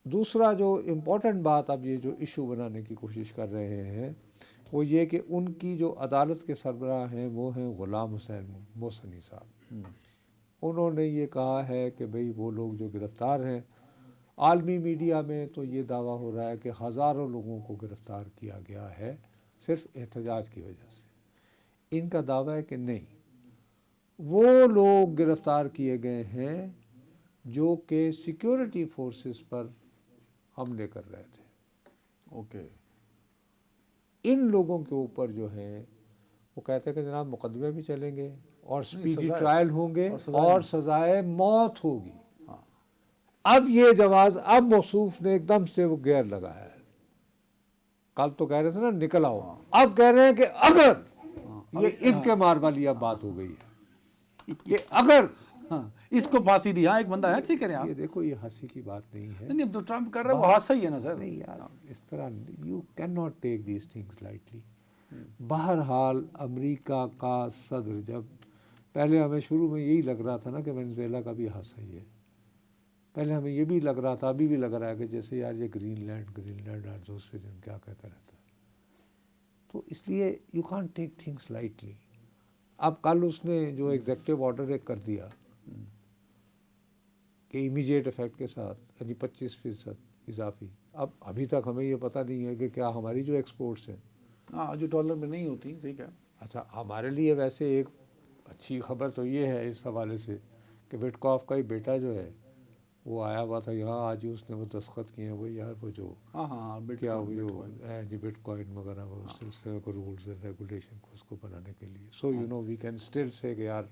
دوسرا جو امپورٹنٹ بات اب یہ جو ایشو بنانے کی کوشش کر رہے ہیں وہ یہ کہ ان کی جو عدالت کے سربراہ ہیں وہ ہیں غلام حسین موسنی صاحب۔ انہوں نے یہ کہا ہے کہ بھئی وہ لوگ جو گرفتار ہیں، عالمی میڈیا میں تو یہ دعویٰ ہو رہا ہے کہ ہزاروں لوگوں کو گرفتار کیا گیا ہے صرف احتجاج کی وجہ سے۔ ان کا دعویٰ ہے کہ نہیں، وہ لوگ گرفتار کیے گئے ہیں جو کہ سیکیورٹی فورسز پر حملے کر رہے تھے۔
اوکے،
ان لوگوں کے اوپر جو ہے وہ کہتے ہیں کہ جناب مقدمے بھی چلیں گے اور سپیڈی ٹرائل ہوں گے اور سزائے موت ہوگی۔ اب یہ جواز اب موصوف نے ایک دم سے وہ گیئر لگایا ہے۔ کل تو کہہ رہے تھے نا نکل آؤ، اب کہہ رہے ہیں کہ اگر یہ ان کے مار والی اب بات ہو گئی ہے کہ اگر
ہاں اس کو پھانسی دی. ہاں ایک بندہ ہے, ٹھیک ہے آپ.
یہ دیکھو یہ ہنسی کی بات نہیں ہے.
نہیں اب جو ٹرمپ کر رہا ہے وہ حادثہ ہی ہے نا سر.
نہیں یار اس طرح you can not take these things lightly. بہرحال امریکہ کا صدر جب پہلے ہمیں شروع میں یہی لگ رہا تھا نا کہ وینزویلا کا بھی حادثہ ہی ہے. پہلے ہمیں یہ بھی لگ رہا تھا, ابھی بھی لگ رہا ہے کہ جیسے یار یہ گرین لینڈ اور دوسرے دن کیا کہتا رہتا ہے. تو اس لیے یو کان ٹیک تھنگس لائٹلی. اب کل اس نے جو ایگزیکٹو آرڈر ایک کر دیا کہ امیجیٹ افیکٹ کے ساتھ 25% اضافی. اب ابھی تک ہمیں یہ پتہ نہیں ہے کہ کیا ہماری جو ایکسپورٹس ہیں
ہاں جو ڈالر میں نہیں ہوتی, ٹھیک ہے.
اچھا ہمارے لیے ویسے ایک اچھی خبر تو یہ ہے اس حوالے سے کہ وٹکاف کا ہی بیٹا جو ہے وہ آیا ہوا تھا یہاں, آج اس نے وہ دستخط کیے ہیں وہ یار وہ جو کیا وہ جی بٹ کوائن وغیرہ وہ اس سلسلے کو رولز اینڈ ریگولیشن کو اس کو بنانے کے لیے. So you know we can still say کہ یار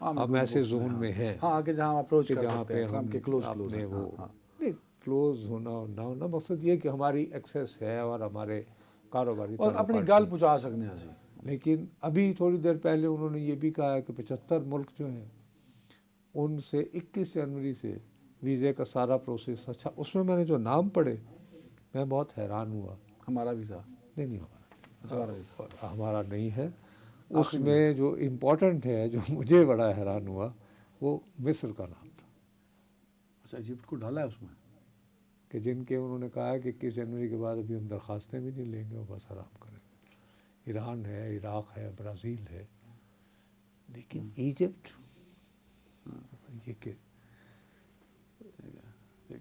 ہم ایسے زون میں ہیں
ہاں کہ جہاں اپروچ کر
جہاں
سکتے
پہ
ہیں ٹرمپ کے کلوز
اپنے وہ
ہاں.
نہیں کلوز ہونا اور نہ ہونا, مقصد یہ کہ ہماری ایکسیس ہے اور ہمارے کاروباری
اور اپنی گال پہنچا سکنے ہیں.
لیکن ابھی تھوڑی دیر پہلے انہوں نے یہ بھی کہا ہے کہ 75 ملک جو ہیں ان سے 21 جنوری سے ویزے کا سارا پروسیس. اچھا اس میں میں نے جو نام پڑھے میں بہت حیران ہوا.
ہمارا بھی تھا
نہیں ہمارا نہیں ہے. اس میں جو امپورٹنٹ ہے جو مجھے بڑا حیران ہوا وہ مصر کا نام تھا.
اچھا ایجپٹ کو ڈالا ہے اس میں
کہ جن کے انہوں نے کہا ہے کہ 21 جنوری کے بعد ابھی ہم درخواستیں بھی نہیں لیں گے اور بس آرام کریں گے. ایران ہے, عراق ہے, برازیل ہے, لیکن ایجپٹ یہ کہ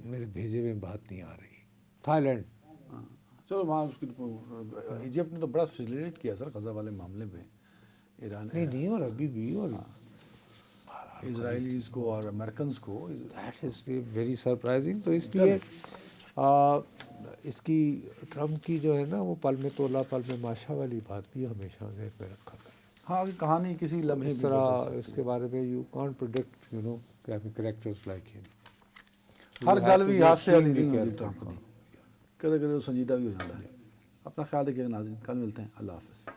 میرے بھیجے میں بات نہیں آ رہی. تھائی لینڈ
چلو وہاں اس کی ایجپٹ نے تو بڑا فیسیلیٹ کیا سر غزہ والے معاملے میں. ایران
نہیں اور ابھی بھی اور
اسرائیلیز کو اور امریکنز کو
دیٹ از ویری سرپرائزنگ. تو اس لیے اس کی ٹرمپ کی جو ہے نا وہ پل میں تولا پل میں ماشا والی بات بھی ہمیشہ ذہن میں رکھا کریں.
ہاں کہانی کسی لمحے
اس طرح اس کے بارے میں you can't predict you know characters like ہم.
ہر گل بھی حادثے والی نہیں ہوتی ٹرمپ کی, کدے کدے وہ سنجیدہ بھی ہو جاتا ہے. اپنا خیال رکھیے گا ناظرین, کل ملتے ہیں. اللہ حافظ.